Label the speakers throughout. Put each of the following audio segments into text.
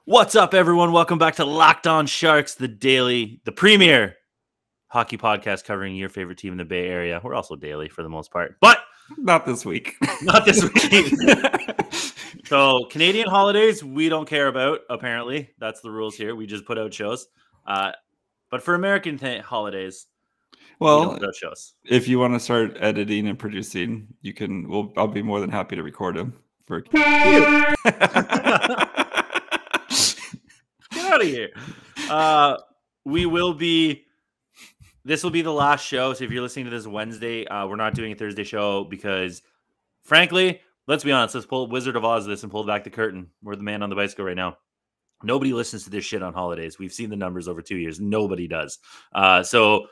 Speaker 1: What's up, everyone? Welcome back to Locked On Sharks, the premier hockey podcast covering your favorite team in the Bay Area. We're also daily for the most part, but
Speaker 2: not this week.
Speaker 1: Not this week. So Canadian holidays, we don't care about, apparently. That's the rules here. We just put out shows. But for American holidays, we don't put out shows.
Speaker 2: If you want to start editing and producing, you can. I'll be more than happy to record them. For
Speaker 1: Get out of here. This will be the last show. So if you're listening to this Wednesday, we're not doing a Thursday show because, frankly, let's be honest. Let's pull Wizard of Oz this and pull back the curtain. We're the man on the bicycle right now. Nobody listens to this shit on holidays. We've seen the numbers over 2 years. Nobody does. So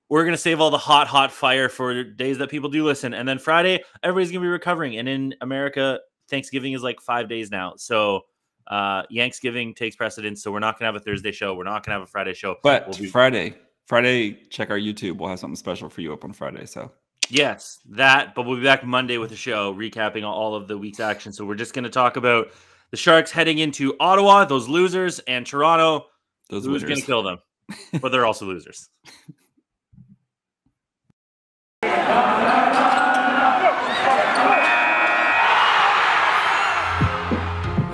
Speaker 1: we're going to save all the hot fire for days that people do listen. And then Friday, everybody's going to be recovering. And in America, Thanksgiving is like 5 days now. So Yanksgiving takes precedence. So we're not going to have a Thursday show. We're not going to have a Friday show.
Speaker 2: But Friday, check our YouTube. We'll have something special for you up on Friday. So
Speaker 1: yes, that. But we'll be back Monday with a show recapping all of the week's action. So we're just going to talk about the Sharks heading into Ottawa, those losers, and Toronto,
Speaker 2: those
Speaker 1: who's going to kill them. But they're also losers.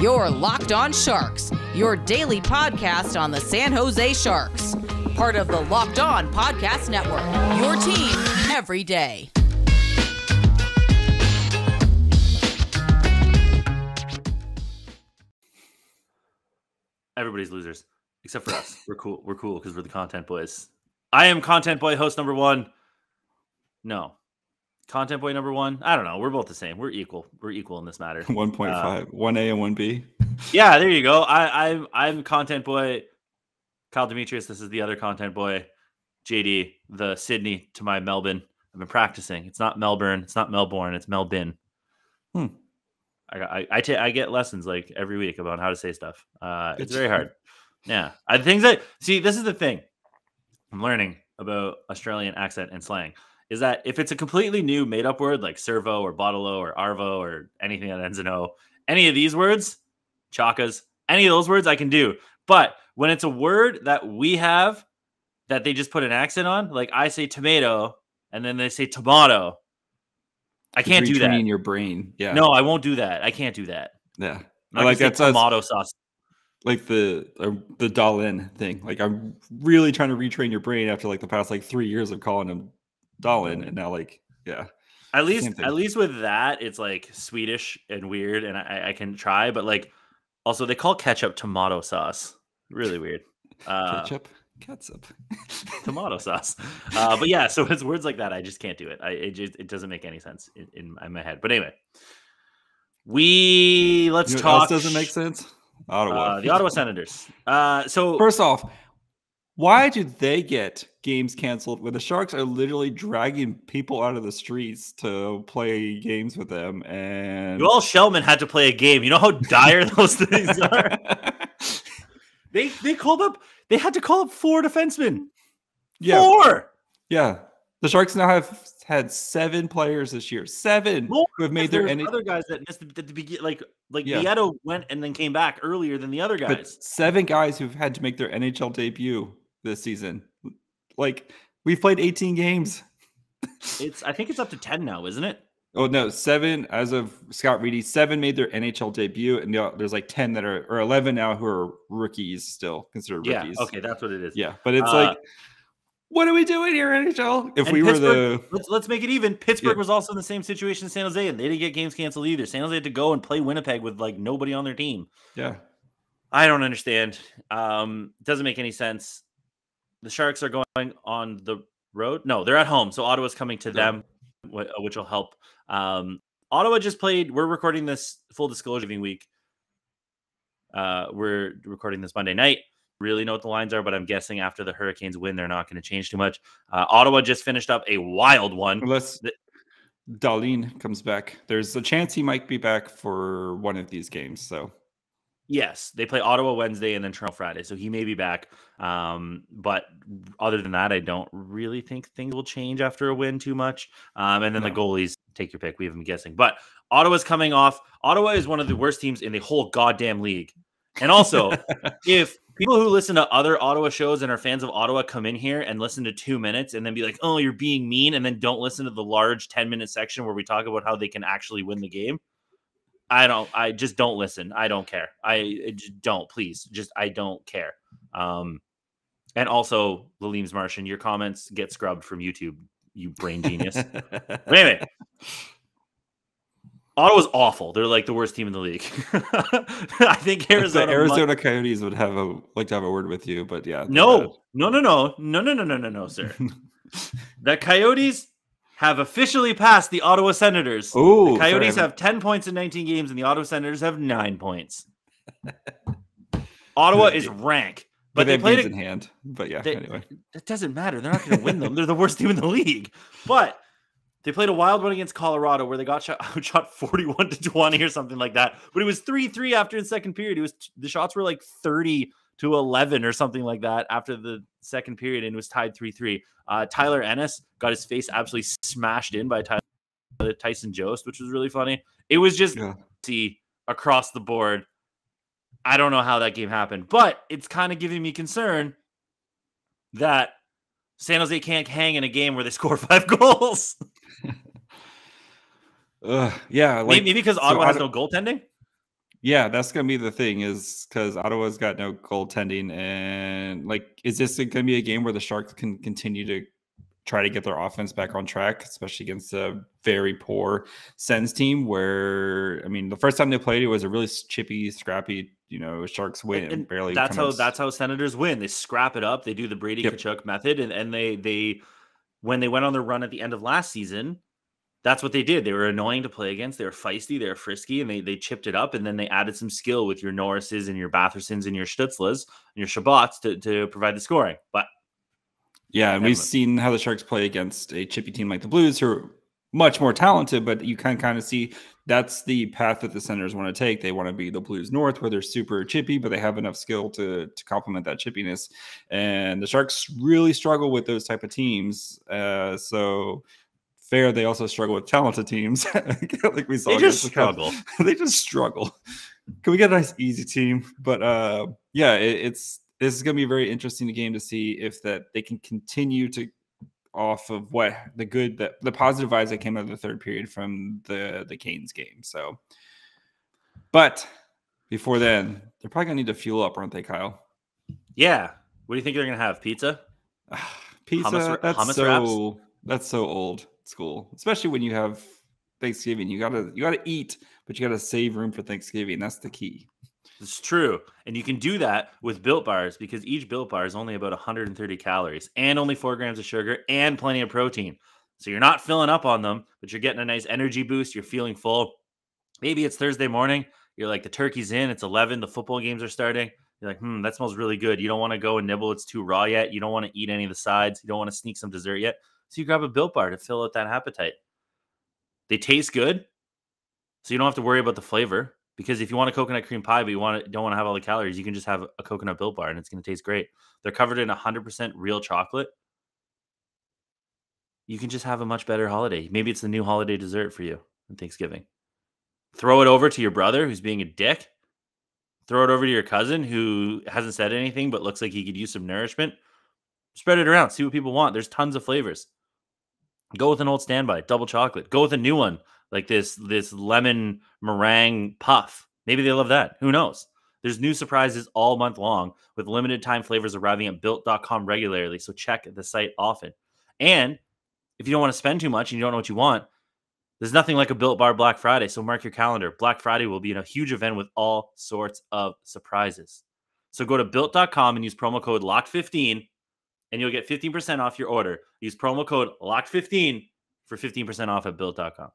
Speaker 3: You're Locked On Sharks, your daily podcast on the San Jose Sharks. Part of the Locked On Podcast Network, your team every day.
Speaker 1: Everybody's losers, except for us. We're cool. We're cool because we're the content boys. I am content boy, host number one. No. Content boy number one. I don't know. We're both the same. We're equal. We're equal in this matter.
Speaker 2: 1.5, 1A and 1B.
Speaker 1: Yeah, there you go. I'm content boy. Kyle Demetrius. This is the other content boy. JD, the Sydney to my Melbourne. I've been practicing. It's not Melbourne. It's not Melbourne. It's Melbourne. I get lessons like every week about how to say stuff. It's very hard. Yeah, this is the thing I'm learning about Australian accent and slang. Is that if it's a completely new made-up word like servo or bottle-o or arvo or anything that ends in O, any of these words, chakas, any of those words I can do. But when it's a word that we have that they just put an accent on, like I say tomato and then they say tomato, I can't do that.
Speaker 2: In your brain, yeah.
Speaker 1: No, I won't do that. I can't do that.
Speaker 2: Yeah,
Speaker 1: I like that tomato sauce.
Speaker 2: Like the Dalin thing. Like I'm really trying to retrain your brain after like the past 3 years of calling him Dalin, and now
Speaker 1: at least with that it's like Swedish and weird, and I can try, but like also they call ketchup tomato sauce. Really weird.
Speaker 2: Ketchup.
Speaker 1: Tomato sauce. But yeah, so it's words like that I just can't do it. It doesn't make any sense in my head. But anyway, let's talk.
Speaker 2: Else doesn't make sense. Ottawa.
Speaker 1: The Ottawa Senators. So
Speaker 2: first off, why did they get games canceled when the Sharks are literally dragging people out of the streets to play games with them? And
Speaker 1: Joel Shellman had to play a game. You know how dire those things are. They had to call up 4 defensemen.
Speaker 2: Yeah.
Speaker 1: 4.
Speaker 2: Yeah. The Sharks now have had 7 players this year. 7 who have made their
Speaker 1: other guys that missed at the beginning. Like Nieto went and then came back earlier than the other guys.
Speaker 2: But 7 guys who've had to make their NHL debut this season. Like we've played 18 games.
Speaker 1: I think it's up to 10 now, isn't it?
Speaker 2: Oh no, 7 as of Scott Reedy. 7 made their NHL debut, and there's 10 that are, or 11 now who are rookies still considered rookies.
Speaker 1: Yeah, okay, that's what it is.
Speaker 2: Yeah, but it's what are we doing here, NHL? If we were
Speaker 1: let's make it even. Pittsburgh was also in the same situation as San Jose, and they didn't get games canceled either. San Jose had to go and play Winnipeg with nobody on their team.
Speaker 2: Yeah,
Speaker 1: I don't understand. Doesn't make any sense. The Sharks are going on the road. No, they're at home, so Ottawa's coming to them, which will help. Ottawa just played. We're recording this full disclosure week. We're recording this Monday night. Really know what the lines are, but I'm guessing after the Hurricanes win, they're not going to change too much. Ottawa just finished up a wild one.
Speaker 2: Unless Dalin comes back, there's a chance he might be back for one of these games. So
Speaker 1: yes, they play Ottawa Wednesday and then Toronto Friday, so he may be back. But other than that, I don't really think things will change after a win too much. And then the goalies, take your pick. We have them guessing. But Ottawa's coming off. Ottawa is one of the worst teams in the whole goddamn league. And also, if people who listen to other Ottawa shows and are fans of Ottawa come in here and listen to 2 minutes and then be like, oh, you're being mean, and then don't listen to the large 10-minute section where we talk about how they can actually win the game, I just don't listen. I don't care. I just don't, please. I don't care. And also, Lalim's Martian, your comments get scrubbed from YouTube, you brain genius. But anyway, Ottawa's awful. They're like the worst team in the league. I think Arizona.
Speaker 2: The Arizona Coyotes would like to have a word with you, but yeah.
Speaker 1: No, sir. The Coyotes have officially passed the Ottawa Senators.
Speaker 2: Oh,
Speaker 1: the Coyotes have 10 points in 19 games, and the Ottawa Senators have 9 points. Ottawa is rank. But they played
Speaker 2: in hand. But yeah, anyway.
Speaker 1: It doesn't matter. They're not going to win them. They're the worst team in the league. But they played a wild one against Colorado where they got shot 41-20 or something like that. But it was 3-3 after the second period. The shots were like 30-11 or something like that after the second period, and it was tied 3-3. Tyler Ennis got his face absolutely smashed in by Tyson Jost, which was really funny. It was just see across the board. I don't know how that game happened, but it's kind of giving me concern that San Jose can't hang in a game where they score 5 goals.
Speaker 2: Yeah.
Speaker 1: Maybe because Ottawa has no goaltending?
Speaker 2: Yeah, that's going to be the thing, is because Ottawa's got no goaltending. And is this going to be a game where the Sharks can continue to try to get their offense back on track, especially against a very poor Sens team where, the first time they played, it was a really chippy, scrappy, Sharks win. And barely.
Speaker 1: That's how Senators win. They scrap it up. They do the Brady Tkachuk method. And they, when they went on their run at the end of last season, that's what they did. They were annoying to play against. They were feisty. They were frisky, and they chipped it up. And then they added some skill with your Norrises and your Bathersons and your Stutzlas and your Shabots to provide the scoring. But
Speaker 2: yeah, and we've seen how the Sharks play against a chippy team like the Blues, who are much more talented, but you can kind of see that's the path that the Senators want to take. They want to be the Blues North, where they're super chippy, but they have enough skill to complement that chippiness. And the Sharks really struggle with those type of teams. So fair, they also struggle with talented teams. Like we saw.
Speaker 1: They just struggle.
Speaker 2: They just struggle. Can we get a nice, easy team? But this is going to be a very interesting game to see if that they can continue to off of the positive vibes that came out of the third period from the Canes game. So, but before then, they're probably going to need to fuel up, aren't they, Kyle?
Speaker 1: Yeah. What do you think they're going to have? Pizza?
Speaker 2: Pizza?
Speaker 1: Hummus
Speaker 2: that's so old school, especially when you have Thanksgiving. You gotta eat, but you gotta save room for Thanksgiving. That's the key.
Speaker 1: It's true. And you can do that with Built Bars because each Built Bar is only about 130 calories and only 4 grams of sugar and plenty of protein. So you're not filling up on them, but you're getting a nice energy boost. You're feeling full. Maybe it's Thursday morning. You're like, the turkey's in. It's 11. The football games are starting. You're like, that smells really good. You don't want to go and nibble. It's too raw yet. You don't want to eat any of the sides. You don't want to sneak some dessert yet. So you grab a Built Bar to fill out that appetite. They taste good, so you don't have to worry about the flavor. Because if you want a coconut cream pie, but don't want to have all the calories, you can just have a coconut Built Bar, and it's going to taste great. They're covered in 100% real chocolate. You can just have a much better holiday. Maybe it's the new holiday dessert for you on Thanksgiving. Throw it over to your brother who's being a dick. Throw it over to your cousin who hasn't said anything but looks like he could use some nourishment. Spread it around. See what people want. There's tons of flavors. Go with an old standby, double chocolate. Go with a new one, like this lemon meringue puff. Maybe they love that. Who knows? There's new surprises all month long with limited time flavors arriving at built.com regularly. So check the site often. And if you don't want to spend too much and you don't know what you want, there's nothing like a Built Bar Black Friday. So mark your calendar. Black Friday will be in a huge event with all sorts of surprises. So go to built.com and use promo code LOCKED15 and you'll get 15% off your order. Use promo code LOCKED15 for 15% off at built.com.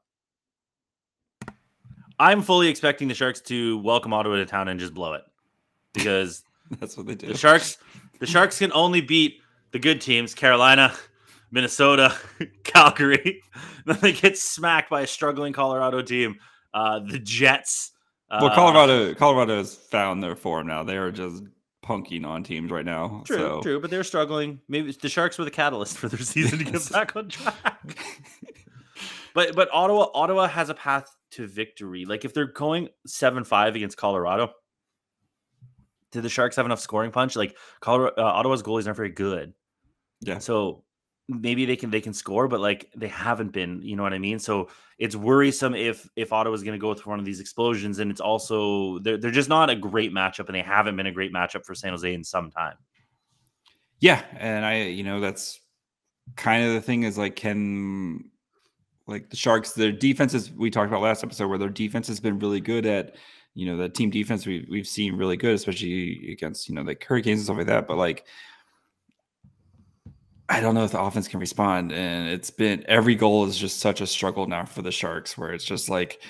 Speaker 1: I'm fully expecting the Sharks to welcome Ottawa to town and just blow it because
Speaker 2: that's what they do.
Speaker 1: The Sharks can only beat the good teams, Carolina, Minnesota, Calgary. Then they get smacked by a struggling Colorado team, the Jets.
Speaker 2: Well, Colorado has found their form now. They are just punking on teams right now.
Speaker 1: True, but they're struggling. Maybe the Sharks were the catalyst for their season to get back on track. But Ottawa has a path to victory. Like if they're going 7-5 against Colorado, Did the Sharks have enough scoring punch? Like Ottawa's goalies aren't very good.
Speaker 2: Yeah.
Speaker 1: So maybe they can score, but like they haven't been, you know what I mean? So it's worrisome if Ottawa's going to go through one of these explosions, and it's also they're just not a great matchup, and they haven't been a great matchup for San Jose in some time.
Speaker 2: Yeah, and that's kind of the thing is like the Sharks, their defenses we talked about last episode, where their defense has been really good at, the team defense we've seen really good, especially against like Hurricanes and stuff like that. But like, I don't know if the offense can respond, and it's been every goal is just such a struggle now for the Sharks, where it's just like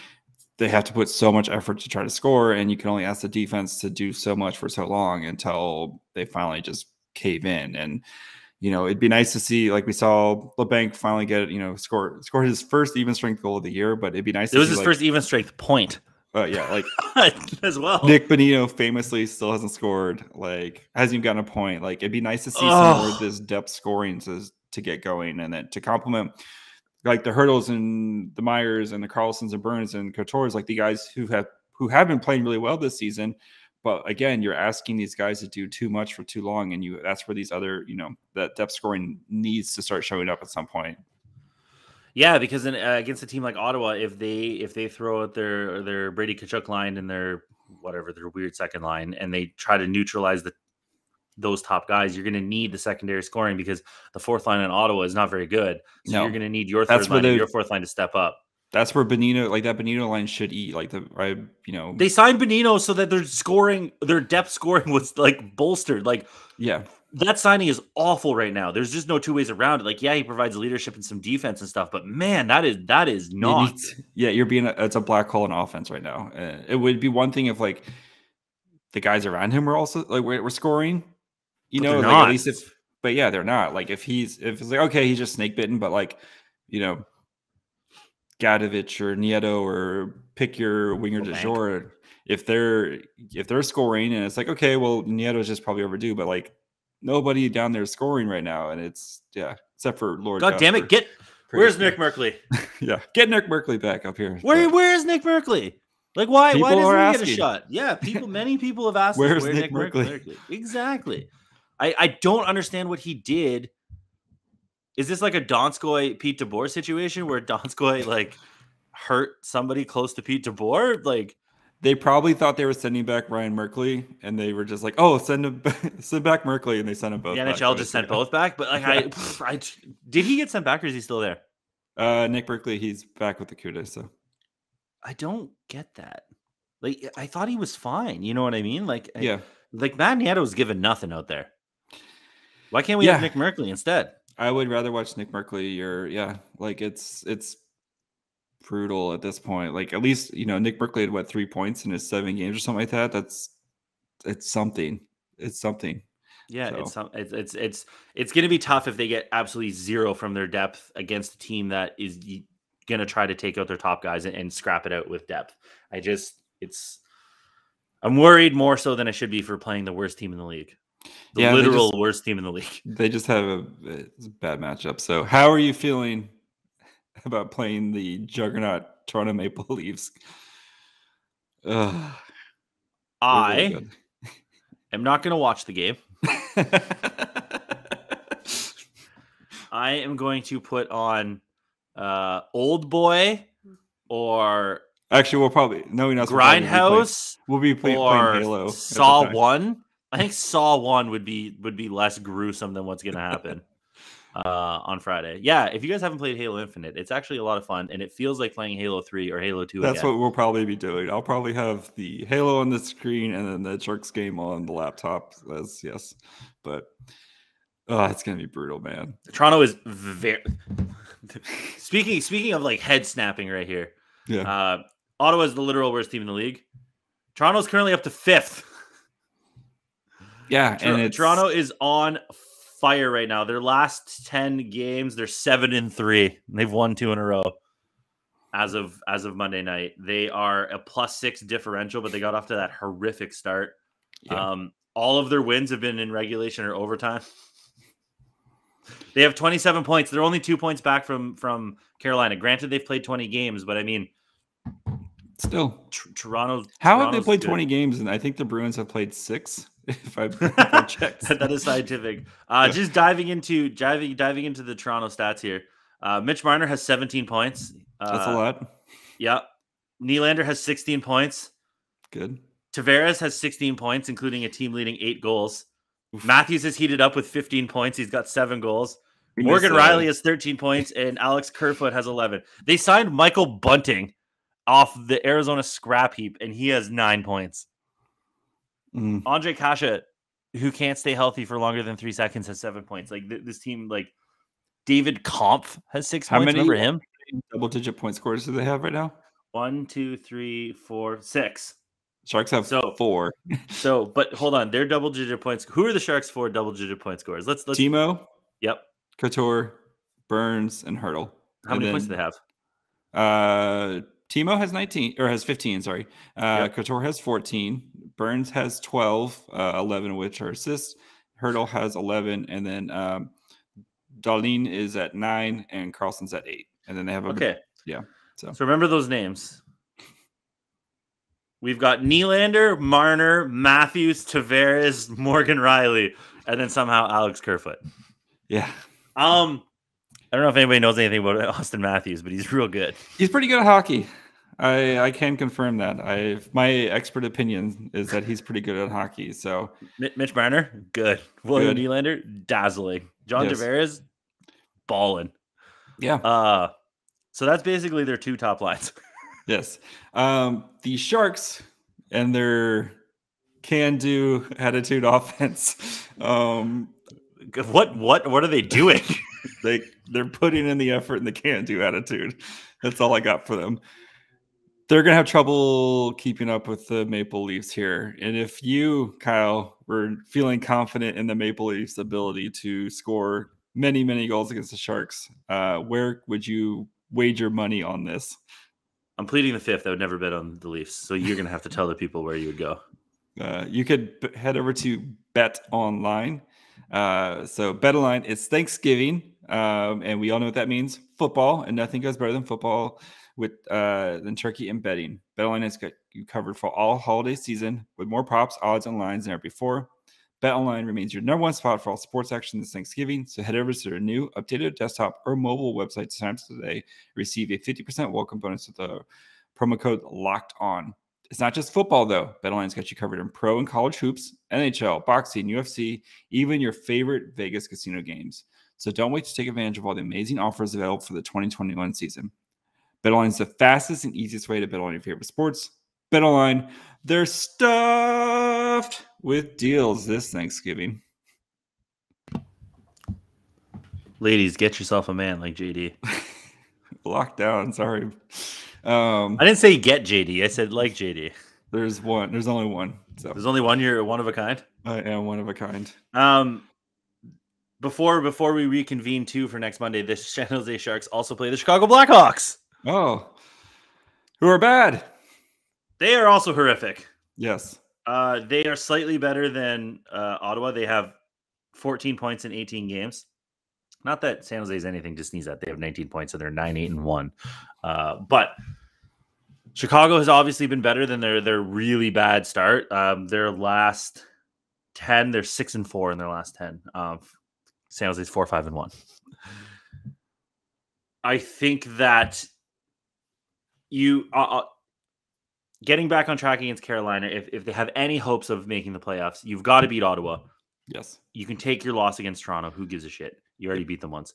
Speaker 2: they have to put so much effort to try to score, and you can only ask the defense to do so much for so long until they finally just cave in. And it'd be nice to see, like we saw LeBanc finally get score his first even strength goal of the year, but it'd be nice.
Speaker 1: It was his first even strength point.
Speaker 2: Yeah, like
Speaker 1: as well.
Speaker 2: Nick Bonino famously still hasn't scored, like hasn't even gotten a point. Like it'd be nice to see some more of this depth scoring to get going, and then to complement like the Hurdles and the Myers and the Carlsons and Burns and Coutures, like the guys who have been playing really well this season. But again, you're asking these guys to do too much for too long, and that's where these other that depth scoring needs to start showing up at some point.
Speaker 1: Yeah, because against a team like Ottawa, if they throw out their Brady Tkachuk line and their weird second line, and they try to neutralize those top guys, you're going to need the secondary scoring, because the fourth line in Ottawa is not very good. So you're going to need your third line and your fourth line to step up.
Speaker 2: That's where that Bonino line should eat. Like
Speaker 1: they signed Bonino so that their depth scoring was like bolstered. Like, yeah. That signing is awful right now. There's just no two ways around it. Like, yeah, he provides leadership and some defense and stuff, but man, that is not.
Speaker 2: It's a black hole in offense right now. It would be one thing if like the guys around him were also like we're scoring,
Speaker 1: like
Speaker 2: at least but yeah, they're not. Like if it's like, okay, he's just snake bitten, but like, Gadovich or Nieto or pick your winger de jour, if they're scoring, and it's like, okay, well, Nieto's just probably overdue, but like, nobody down there scoring right now, and it's except for Lord.
Speaker 1: God damn it! Where's Nick Merkley?
Speaker 2: Get Nick Merkley back up here.
Speaker 1: Where is Nick Merkley? Like why doesn't he get a shot? Yeah, many people have asked
Speaker 2: where's Nick Merkley?
Speaker 1: Exactly. I don't understand what he did. Is this like a Donskoy Pete DeBoer situation where Donskoy like hurt somebody close to Pete DeBoer? Like,
Speaker 2: they probably thought they were sending back Ryan Merkley, and they were just like, "Oh, send back Merkley," and they sent them both.
Speaker 1: The NHL just sent both back, but like, did he get sent back, or is he still there?
Speaker 2: Nick Merkley, he's back with the Cuda. So
Speaker 1: I don't get that. Like, I thought he was fine. You know what I mean? Like, like Matt Nieto was given nothing out there. Why can't we have Nick Merkley instead?
Speaker 2: I would rather watch Nick Merkley. Like it's brutal at this point. Like at least Nick Merkley had 3 points in his 7 games or something like that. It's something.
Speaker 1: Yeah, so. It's going to be tough if they get absolutely zero from their depth against a team that is going to try to take out their top guys and scrap it out with depth. I'm worried more so than I should be for playing the worst team in the league. The literal worst team in the league.
Speaker 2: They just have a bad matchup. So how are you feeling about playing the juggernaut Toronto Maple Leafs?
Speaker 1: I
Speaker 2: really
Speaker 1: am not going to watch the game. I am going to put on Old Boy or
Speaker 2: actually we'll probably
Speaker 1: Grindhouse.
Speaker 2: We'll be playing Halo.
Speaker 1: Saw 1. I think Saw 1 would be less gruesome than what's going to happen on Friday. Yeah, if you guys haven't played Halo Infinite, it's actually a lot of fun, and it feels like playing Halo 3 or Halo 2
Speaker 2: That's
Speaker 1: again.
Speaker 2: What we'll probably be doing. I'll probably have the Halo on the screen and then the Sharks game on the laptop. But it's going to be brutal, man.
Speaker 1: Toronto is very... Speaking of like head snapping right here.
Speaker 2: Yeah.
Speaker 1: Ottawa is the literal worst team in the league. Toronto's currently up to 5th.
Speaker 2: Yeah, and
Speaker 1: Toronto is on fire right now. Their last 10 games, they're 7-3. They've won 2 in a row as of Monday night. They are a +6 differential, but they got off to that horrific start. Yeah. All of their wins have been in regulation or overtime. They have 27 points. They're only 2 points back from Carolina. Granted, they've played 20 games, but I mean,
Speaker 2: Still,
Speaker 1: Toronto.
Speaker 2: How have they played 20 games? And I think the Bruins have played 6. If I checked,
Speaker 1: that is scientific. Just diving into the Toronto stats here. Mitch Marner has 17 points.
Speaker 2: That's a lot.
Speaker 1: Yeah. Nylander has 16 points.
Speaker 2: Good.
Speaker 1: Tavares has 16 points, including a team leading 8 goals. Oof. Matthews has heated up with 15 points. He's got 7 goals. Morgan Riley has 13 points, and Alex Kerfoot has 11. They signed Michael Bunting off the Arizona scrap heap, and he has 9 points. Andre Kasha, who can't stay healthy for longer than 3 seconds, has 7 points. Like this team, like David Kampf has 6 points. Remember him?
Speaker 2: Double-digit point scorers do they have right now?
Speaker 1: 1, 2, 3, 4, 6.
Speaker 2: Sharks have 4.
Speaker 1: But hold on, they're double-digit points. Who are the Sharks' 4 double-digit point scorers? Let's
Speaker 2: Timo.
Speaker 1: Yep.
Speaker 2: Couture, Burns, and Hurdle.
Speaker 1: How many points do they have?
Speaker 2: Timo has 19 or has 15. Sorry. Couture has 14. Burns has 12. 11 of which are assists. Hurdle has 11, and then Dahlin is at 9, and Carlson's at 8. And then they have So
Speaker 1: remember those names. We've got Nylander, Marner, Matthews, Tavares, Morgan Riley, and then somehow Alex Kerfoot.
Speaker 2: Yeah.
Speaker 1: I don't know if anybody knows anything about Austin Matthews, but he's real good.
Speaker 2: He's pretty good at hockey. I can confirm that. My expert opinion is that he's pretty good at hockey. So
Speaker 1: Mitch Marner, good. William Nylander, dazzling. John Tavares, balling.
Speaker 2: Yeah.
Speaker 1: So that's basically their 2 top lines.
Speaker 2: Yes. The Sharks and their can-do attitude offense.
Speaker 1: What are they doing?
Speaker 2: They're putting in the effort and the can-do attitude. That's all I got for them. They're going to have trouble keeping up with the Maple Leafs here. And if you, Kyle, were feeling confident in the Maple Leafs' ability to score many, many goals against the Sharks, where would you wager money on this?
Speaker 1: I'm pleading the fifth. I would never bet on the Leafs. So you're going to have to tell the people where you would go.
Speaker 2: You could head over to Bet Online. So Bet Online, it's Thanksgiving, and we all know what that means. Football, and nothing goes better than football than turkey and betting. Bet Online has got you covered for all holiday season with more props, odds, and lines than ever before. Bet Online remains your number one spot for all sports action this Thanksgiving. So head over to their new updated desktop or mobile website to sign up today. Receive a 50% welcome bonus with the promo code Locked On. It's not just football, though. BetOnline's got you covered in pro and college hoops, NHL, boxing, UFC, even your favorite Vegas casino games. So don't wait to take advantage of all the amazing offers available for the 2021 season. BetOnline's the fastest and easiest way to bet on your favorite sports. BetOnline, they're stuffed with deals this Thanksgiving.
Speaker 1: Ladies, get yourself a man like JD.
Speaker 2: Locked down, sorry.
Speaker 1: I didn't say get JD. I said like JD.
Speaker 2: There's one. There's only one. So
Speaker 1: there's only one. You're one of a kind.
Speaker 2: I am one of a kind.
Speaker 1: Before we reconvene too for next Monday, the San Jose Sharks also play the Chicago Blackhawks.
Speaker 2: Oh, who are bad?
Speaker 1: They are also horrific.
Speaker 2: Yes.
Speaker 1: They are slightly better than Ottawa. They have 14 points in 18 games. Not that San Jose is anything to sneeze at. They have 19 points, so they're 9-8-1. But Chicago has obviously been better than their really bad start. Their last 10, they're 6-4 in their last 10. San Jose's 4-5-1. I think that you getting back on track against Carolina, if they have any hopes of making the playoffs, you've got to beat Ottawa.
Speaker 2: Yes.
Speaker 1: You can take your loss against Toronto. Who gives a shit? You already beat them once.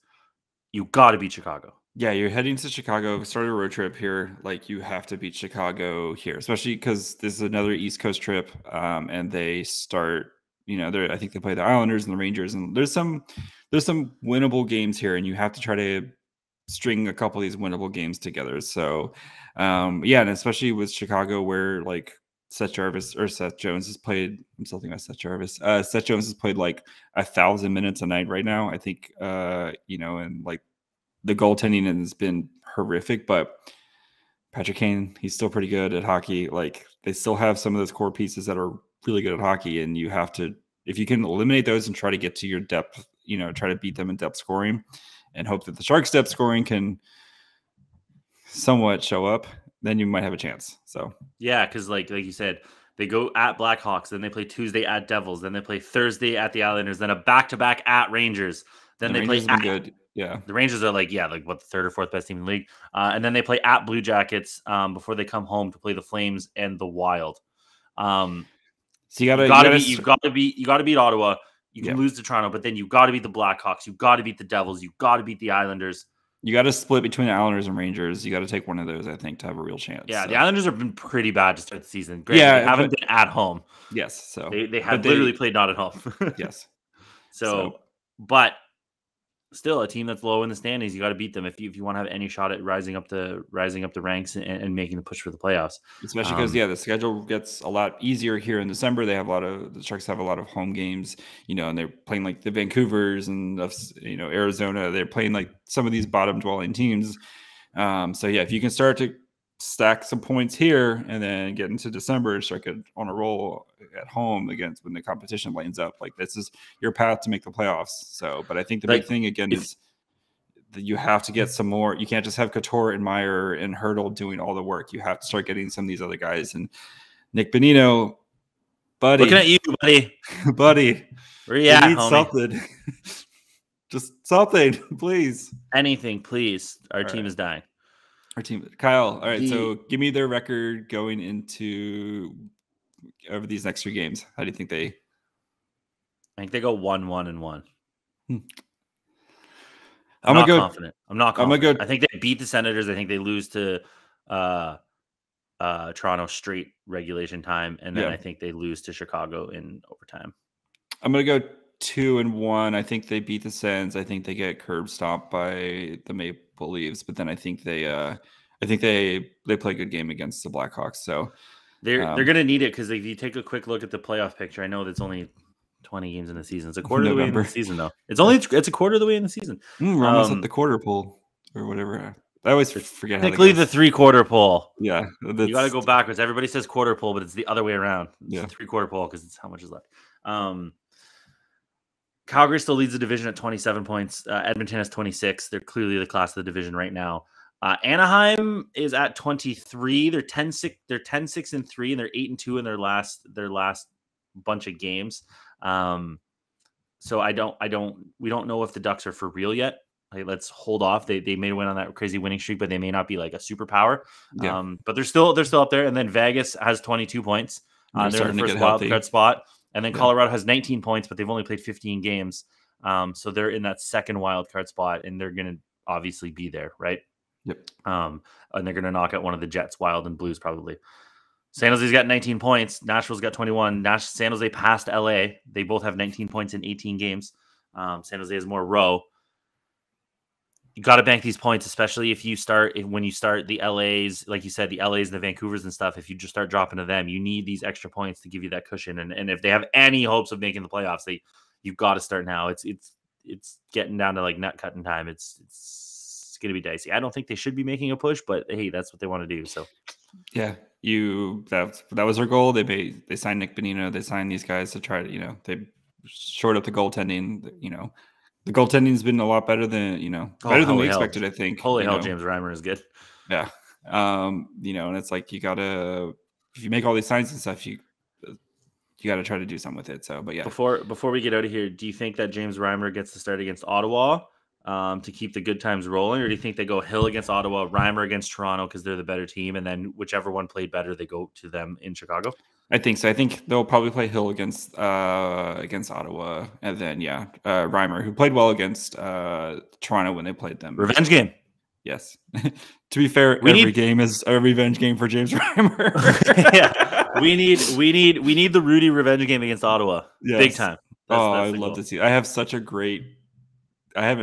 Speaker 1: You got to beat Chicago.
Speaker 2: Yeah, you're heading to Chicago. Start a road trip here. Like, you have to beat Chicago here, especially because this is another East Coast trip. And they start, I think they play the Islanders and the Rangers. And there's some winnable games here, and you have to try to string a couple of these winnable games together. So, and especially with Chicago, where like Seth Jones has played. I'm still thinking about Seth Jarvis. Seth Jones has played like 1,000 minutes a night right now. I think, and like the goaltending has been horrific, but Patrick Kane, he's still pretty good at hockey. Like, they still have some of those core pieces that are really good at hockey, and you have to, if you can eliminate those and try to get to your depth, try to beat them in depth scoring, and hope that the Sharks' depth scoring can somewhat show up. then you might have a chance. So
Speaker 1: yeah, because like you said, they go at Blackhawks, then they play Tuesday at Devils, then they play Thursday at the Islanders, then a back-to-back at Rangers. Then they
Speaker 2: Rangers
Speaker 1: play
Speaker 2: have been good. Yeah,
Speaker 1: the Rangers are like what, the third or fourth best team in the league, and then they play at Blue Jackets before they come home to play the Flames and the Wild. So you got to beat Ottawa. You can lose to Toronto, but then you got to beat the Blackhawks. You got to beat the Devils. You got to beat the Islanders.
Speaker 2: You got to split between the Islanders and Rangers. You got to take one of those, I think, to have a real chance.
Speaker 1: Yeah, the Islanders have been pretty bad to start the season. Great, they haven't been at home.
Speaker 2: Yes, so
Speaker 1: they have literally played not at home.
Speaker 2: Yes.
Speaker 1: So, but still, a team that's low in the standings, you got to beat them if you want to have any shot at rising up the ranks and making the push for the playoffs. Especially
Speaker 2: because the schedule gets a lot easier here in December. The Sharks have a lot of home games, and they're playing like the Vancouvers and Arizona. They're playing like some of these bottom dwelling teams. So yeah, if you can start to stack some points here and then get into December and start get on a roll at home against when the competition lanes up, like this is your path to make the playoffs. So, but I think the big thing again is that you have to get some more. You can't just have Couture and Meyer and Hurdle doing all the work. You have to start getting some of these other guys. And Nick Bonino, buddy,
Speaker 1: looking at you, buddy,
Speaker 2: buddy,
Speaker 1: where you at,
Speaker 2: need
Speaker 1: homie?
Speaker 2: Something. Just something, please.
Speaker 1: Anything, please. Our team is dying.
Speaker 2: Our team, Kyle. All right, so give me their record going into over these next 3 games. How do you think they?
Speaker 1: I think they go 1-1-1.
Speaker 2: I'm
Speaker 1: not confident. I'm not confident.
Speaker 2: I'm gonna go.
Speaker 1: I think they beat the Senators. I think they lose to Toronto straight regulation time, and then I think they lose to Chicago in overtime.
Speaker 2: I'm gonna go 2-1. I think they beat the Sens. I think they get curb stomped by the Maple Leafs, but then I think they play a good game against the Blackhawks. So
Speaker 1: they're going to need it because if you take a quick look at the playoff picture, I know that's only 20 games in the season. It's a quarter of the way in the season, though. It's a quarter of the way in the season.
Speaker 2: We're almost at the quarter pool or whatever. I always forget.
Speaker 1: Technically, the 3/4 pole.
Speaker 2: Yeah,
Speaker 1: you got to go backwards. Everybody says quarter pole, but it's the other way around.
Speaker 2: It's
Speaker 1: 3/4 pole because it's how much is left. Calgary still leads the division at 27 points. Edmonton has 26. They're clearly the class of the division right now. Anaheim is at 23. They're 10-6. They're 10-6-3, and they're 8-2 in their last bunch of games. So we don't know if the Ducks are for real yet. Like, let's hold off. They may win on that crazy winning streak, but they may not be like a superpower. Yeah. But they're still up there. And then Vegas has 22 points. They're in the first wild card spot. And then Colorado has 19 points, but they've only played 15 games. So they're in that second wild card spot, and they're going to obviously be there, right?
Speaker 2: Yep.
Speaker 1: And they're going to knock out one of the Jets, Wild and Blues probably. San Jose's got 19 points. Nashville's got 21. San Jose passed LA. They both have 19 points in 18 games. San Jose has more row. You got to bank these points, especially when you start the LAs, like you said, the LAs, the Vancouvers and stuff. If you just start dropping to them, you need these extra points to give you that cushion. And if they have any hopes of making the playoffs, you've got to start now. It's getting down to like nut cutting time. It's going to be dicey. I don't think they should be making a push, but hey, that's what they want to do. So
Speaker 2: yeah, that was their goal. They signed Nick Bonino. They signed these guys to try to, they short up the goaltending. The goaltending's been a lot better than better than we expected. I think.
Speaker 1: Holy hell, James Reimer is good.
Speaker 2: Yeah, and it's like you gotta, if you make all these signs and stuff, you got to try to do something with it. So, but yeah.
Speaker 1: Before we get out of here, do you think that James Reimer gets to start against Ottawa to keep the good times rolling, or do you think they go Hill against Ottawa, Reimer against Toronto because they're the better team, and then whichever one played better, they go to them in Chicago?
Speaker 2: I think so. I think they'll probably play Hill against Ottawa, and then Reimer, who played well against Toronto when they played them.
Speaker 1: Revenge game.
Speaker 2: Yes. To be fair, every game is a revenge game for James Reimer.
Speaker 1: Yeah, we need the Rudy revenge game against Ottawa. Yes. Big time.
Speaker 2: I'd love to see it. I haven't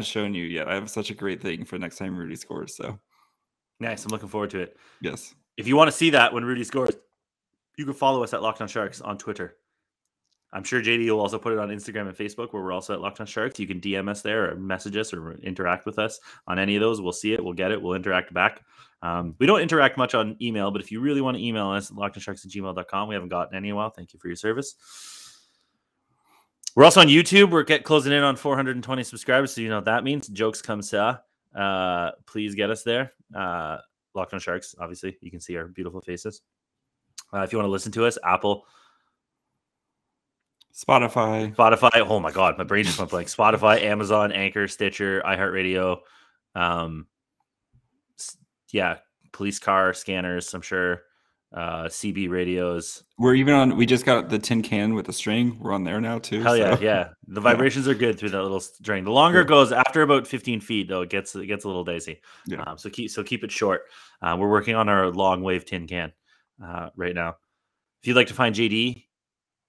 Speaker 2: shown you yet. I have such a great thing for next time Rudy scores. So
Speaker 1: nice. I'm looking forward to it.
Speaker 2: Yes.
Speaker 1: If you want to see that when Rudy scores, you can follow us at Locked On Sharks on Twitter. I'm sure JD will also put it on Instagram and Facebook, where we're also at Locked On Sharks. You can DM us there or message us or interact with us on any of those. We'll see it. We'll get it. We'll interact back. We don't interact much on email, but if you really want to email us, lockedonsharks@gmail.com. We haven't gotten any in a while. Thank you for your service. We're also on YouTube. We're closing in on 420 subscribers, so you know what that means. Jokes come sa. Please get us there. Locked On Sharks. Obviously, you can see our beautiful faces. If you want to listen to us, Apple,
Speaker 2: Spotify.
Speaker 1: Oh my God, my brain just went blank. Spotify, Amazon, Anchor, Stitcher, iHeartRadio. Yeah, police car scanners, I'm sure. CB radios.
Speaker 2: We're even on. We just got the tin can with the string. We're on there now too.
Speaker 1: Hell yeah, yeah. The vibrations are good through that little string. The longer it goes, after about 15 feet, though, it gets a little dicey.
Speaker 2: Yeah.
Speaker 1: So keep it short. We're working on our long wave tin can right now. If you'd like to find JD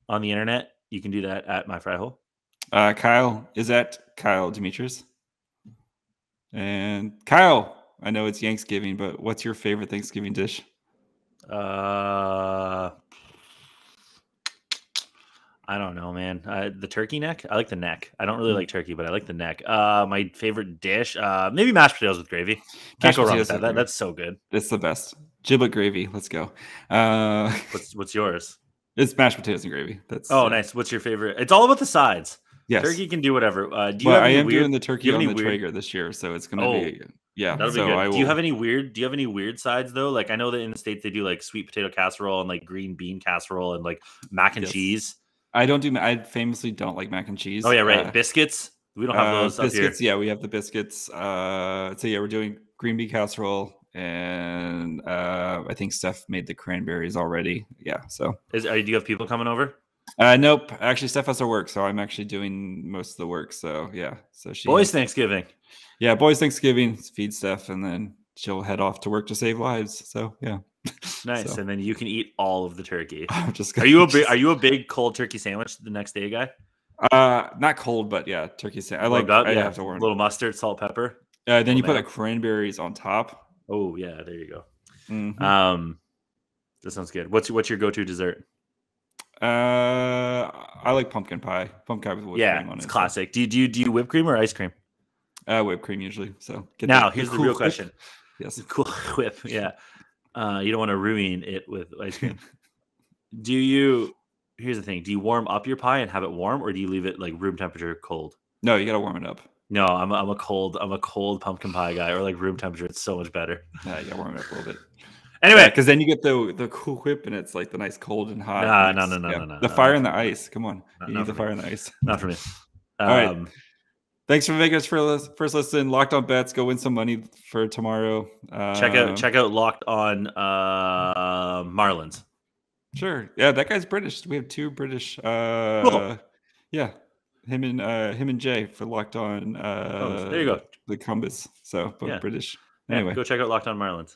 Speaker 1: on the internet, you can do that at My Fry Hole.
Speaker 2: Kyle is at Kyle Demetrius. And Kyle, I know it's Thanksgiving, but what's your favorite Thanksgiving dish?
Speaker 1: I don't know, man. The turkey neck. I like the neck. I don't really like turkey, but I like the neck. My favorite dish, maybe mashed potatoes with gravy. Can't go wrong with that. That's so good.
Speaker 2: It's the best. Giblet gravy. Let's go.
Speaker 1: What's yours?
Speaker 2: It's mashed potatoes and gravy. That's
Speaker 1: nice. What's your favorite? It's all about the sides.
Speaker 2: Yes.
Speaker 1: Turkey can do whatever.
Speaker 2: I am doing the turkey on the Traeger this year, so it's gonna be
Speaker 1: that'll be good. Do you have any weird sides though? Like I know that in the States they do like sweet potato casserole and like green bean casserole and like mac and cheese.
Speaker 2: I famously don't like mac and cheese.
Speaker 1: Oh yeah, right. Biscuits. We don't have those
Speaker 2: biscuits.
Speaker 1: Up here.
Speaker 2: Yeah, we have the biscuits. So yeah, we're doing green bean casserole, and I think Steph made the cranberries already. Yeah. So
Speaker 1: do you have people coming over?
Speaker 2: Nope. Actually, Steph has to work, so I'm actually doing most of the work. So yeah. So
Speaker 1: Thanksgiving.
Speaker 2: Yeah, boys Thanksgiving. Feed Steph, and then she'll head off to work to save lives. So yeah.
Speaker 1: Nice, and then you can eat all of the turkey.
Speaker 2: Are
Speaker 1: you a big cold turkey sandwich the next day guy?
Speaker 2: Not cold, but yeah, turkey sandwich. I have to warm.
Speaker 1: A little mustard, salt, pepper.
Speaker 2: Then you put the cranberries on top.
Speaker 1: Oh yeah, there you go.
Speaker 2: Mm-hmm.
Speaker 1: That sounds good. What's your go-to dessert?
Speaker 2: I like pumpkin pie. Pumpkin pie with whipped cream on it.
Speaker 1: It's classic. Do you whipped cream or ice cream?
Speaker 2: Whipped cream usually. So
Speaker 1: here's the real question.
Speaker 2: Yes,
Speaker 1: cool whip. Yeah. You don't want to ruin it with ice cream. Here's the thing. Do you warm up your pie and have it warm, or do you leave it like room temperature cold?
Speaker 2: No, you got to warm it up.
Speaker 1: No, I'm a cold pumpkin pie guy, or like room temperature. It's so much better.
Speaker 2: Yeah, you got to warm it up a little bit.
Speaker 1: Anyway,
Speaker 2: because then you get the cool whip, and it's like the nice cold and hot.
Speaker 1: No.
Speaker 2: The fire and the ice. Come on, you need the fire and the ice.
Speaker 1: Not for me.
Speaker 2: All right. Thanks for making us first listen. Locked On Bets. Go win some money for tomorrow.
Speaker 1: Check out Locked On Marlins.
Speaker 2: Sure. Yeah, that guy's British. We have two British.
Speaker 1: Cool.
Speaker 2: Yeah, him and Jay for Locked On.
Speaker 1: There you go.
Speaker 2: The Cumbus. So both British. Anyway,
Speaker 1: go check out Locked On Marlins.